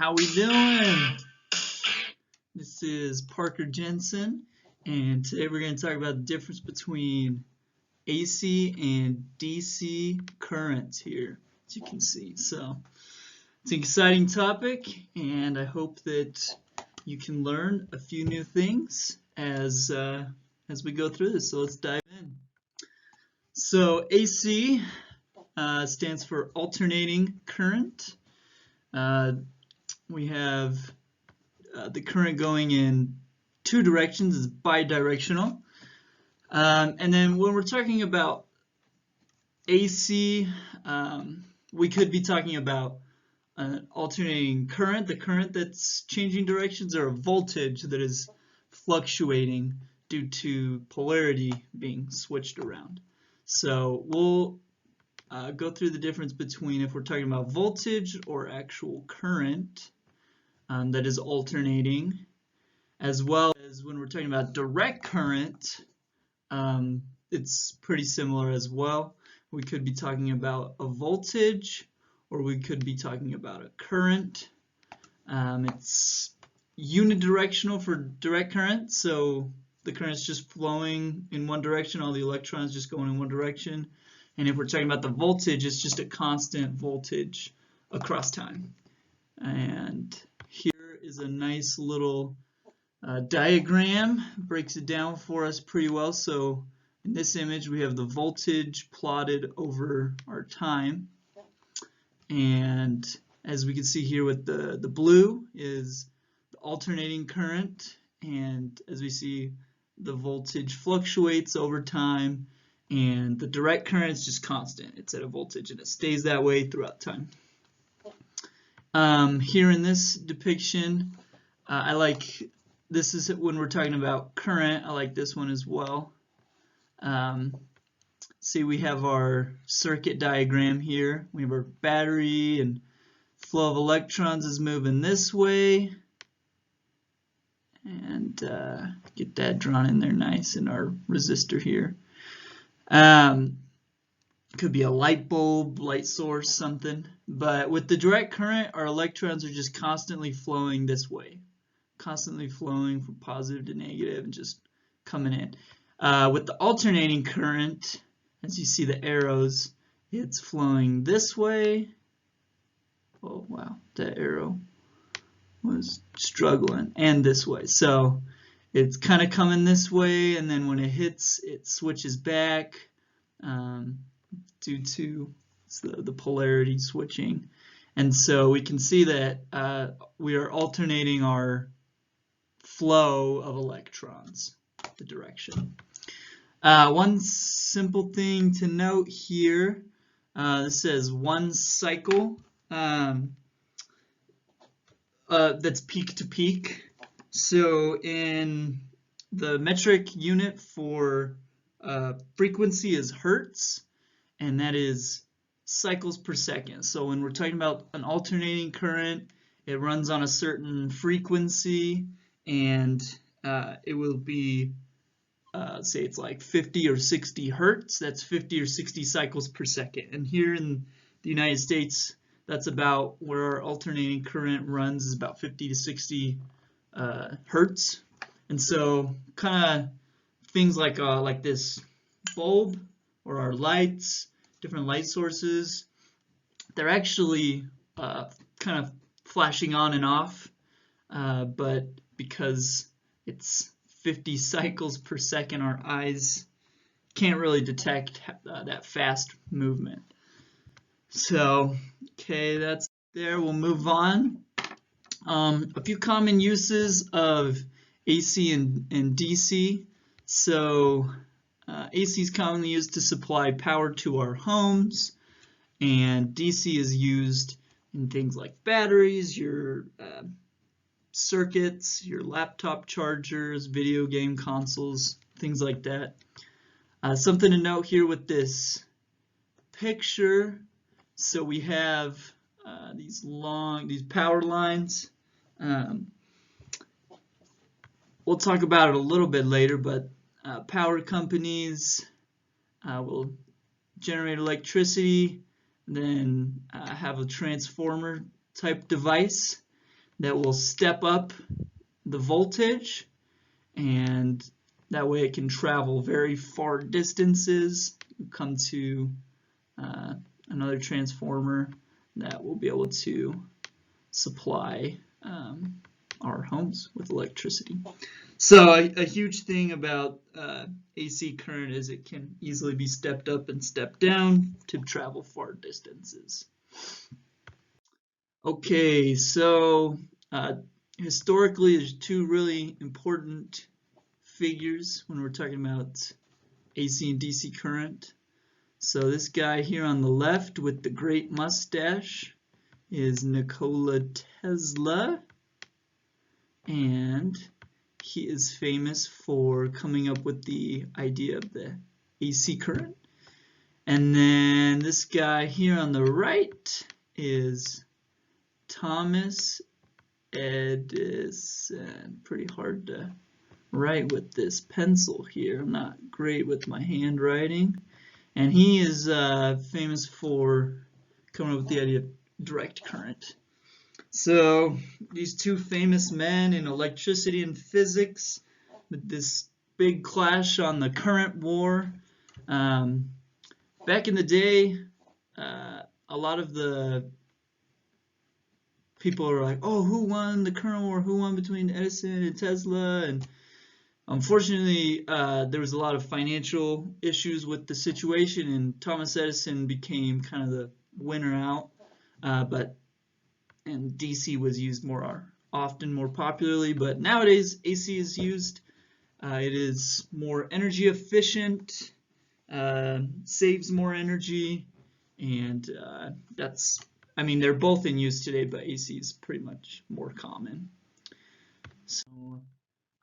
How we doing? This is Parker Jensen, and today we're going to talk about the difference between AC and DC currents here, as you can see. So it's an exciting topic, and I hope that you can learn a few new things as we go through this. So let's dive in. So AC stands for alternating current. We have the current going in two directions, is bidirectional. And then when we're talking about AC, we could be talking about an alternating current, the current that's changing directions, or a voltage that is fluctuating due to polarity being switched around. So we'll go through the difference between if we're talking about voltage or actual current that is alternating, as well as when we're talking about direct current. It's pretty similar as well. We could be talking about a voltage, or we could be talking about a current. It's unidirectional for direct current, so the current is just flowing in one direction, all the electrons just going in one direction. And if we're talking about the voltage, it's just a constant voltage across time. And here is a nice little diagram, breaks it down for us pretty well. So in this image, we have the voltage plotted over our time. And as we can see here with the blue is the alternating current. And as we see, the voltage fluctuates over time. And the direct current is just constant. It's at a voltage, and it stays that way throughout time. Here in this depiction, I like, this is when we're talking about current. I like this one as well. See, we have our circuit diagram here. We have our battery, and flow of electrons is moving this way. And get that drawn in there nice in our resistor here. Could be a light bulb, light source, something. But with the direct current, our electrons are just constantly flowing this way. Constantly flowing from positive to negative and just coming in. With the alternating current, as you see the arrows, it's flowing this way. Oh wow, that arrow was struggling. And this way. So it's kind of coming this way, and then when it hits, it switches back due to the polarity switching. And so we can see that we are alternating our flow of electrons, the direction. One simple thing to note here, this says 1 cycle, that's peak to peak. So in the metric unit for frequency is hertz, and that is cycles per second. So when we're talking about an alternating current, it runs on a certain frequency, and it will be, say it's like 50 or 60 hertz. That's 50 or 60 cycles per second. And here in the United States, that's about where our alternating current runs, is about 50 to 60 hertz. And so kind of things like this bulb or our lights, different light sources, they're actually kind of flashing on and off, but because it's 50 cycles per second, our eyes can't really detect that fast movement. So, okay, that's there. We'll move on. A few common uses of AC and DC. So AC is commonly used to supply power to our homes, and DC is used in things like batteries, your circuits, your laptop chargers, video game consoles, things like that. Something to note here with this picture, so we have these power lines. We'll talk about it a little bit later, but power companies will generate electricity, then have a transformer type device, that will step up the voltage, and that way it can travel very far distances. You come to another transformer that will be able to supply our homes with electricity. So a huge thing about AC current is it can easily be stepped up and stepped down to travel far distances. Okay, so historically there's two really important figures when we're talking about AC and DC current. So this guy here on the left with the great mustache is Nikola Tesla, and he is famous for coming up with the idea of the AC current. And then this guy here on the right is Thomas Edison. Pretty hard to write with this pencil here. I'm not great with my handwriting. And he is famous for coming up with the idea of direct current. So these two famous men in electricity and physics, with this big clash on the current war. Back in the day, a lot of the people are like, oh, who won the current war? Who won between Edison and Tesla? And unfortunately, there was a lot of financial issues with the situation, and Thomas Edison became kind of the winner out. And DC was used more often, more popularly, but nowadays AC is used. It is more energy efficient, saves more energy, and they're both in use today, but AC is pretty much more common. So,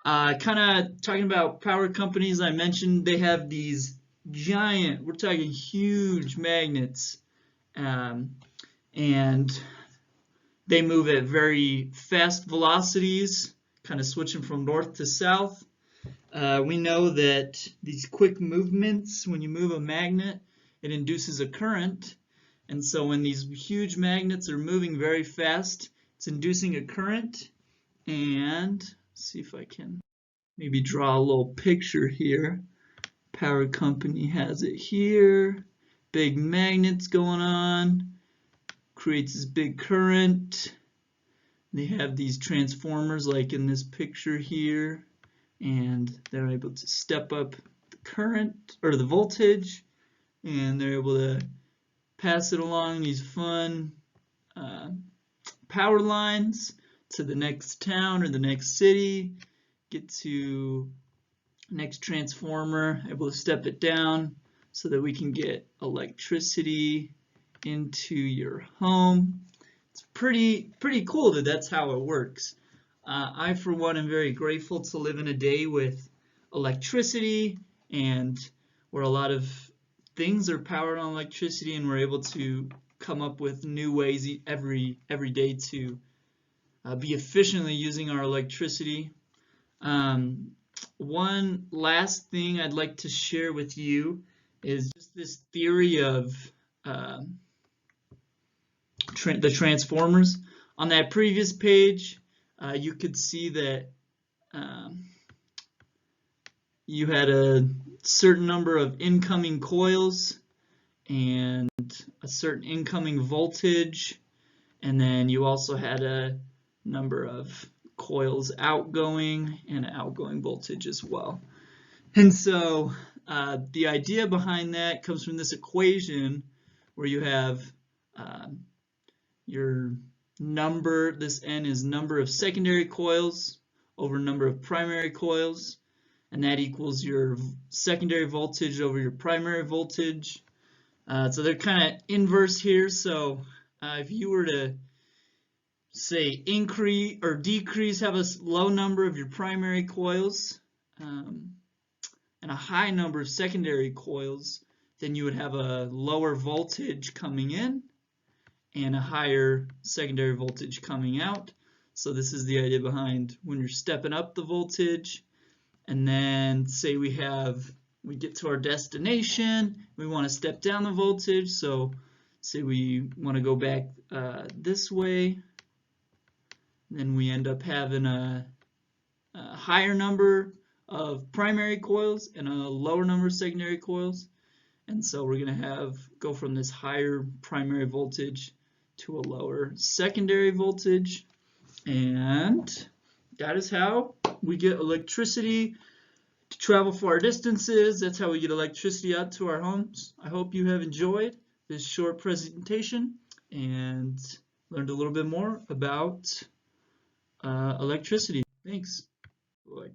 kind of talking about power companies, I mentioned they have these giant, we're talking huge magnets, and they move at very fast velocities, kind of switching from north to south. We know that these quick movements, when you move a magnet, it induces a current. And so when these huge magnets are moving very fast, it's inducing a current. And let's see if I can maybe draw a little picture here. Power company has it here. Big magnets going on. Creates this big current. They have these transformers like in this picture here, and they're able to step up the current or the voltage, and they're able to pass it along these fun power lines to the next town or the next city, get to next transformer, able to step it down so that we can get electricity into your home. It's pretty cool that that's how it works. I, for one, am very grateful to live in a day with electricity, and where a lot of things are powered on electricity, and we're able to come up with new ways every day to be efficiently using our electricity. One last thing I'd like to share with you is just this theory of the transformers. On that previous page, you could see that you had a certain number of incoming coils and a certain incoming voltage, and then you also had a number of coils outgoing and outgoing voltage as well. And so the idea behind that comes from this equation where you have your number, this N is number of secondary coils over number of primary coils, and that equals your secondary voltage over your primary voltage. So they're kind of inverse here. So if you were to say increase or decrease, have a low number of your primary coils and a high number of secondary coils, then you would have a lower voltage coming in and a higher secondary voltage coming out. So this is the idea behind when you're stepping up the voltage, and then say we get to our destination, we want to step down the voltage. So say we want to go back this way, then we end up having a higher number of primary coils and a lower number of secondary coils. And so we're going to go from this higher primary voltage to a lower secondary voltage. And that is how we get electricity to travel far distances. That's how we get electricity out to our homes. I hope you have enjoyed this short presentation and learned a little bit more about electricity. Thanks. Bye.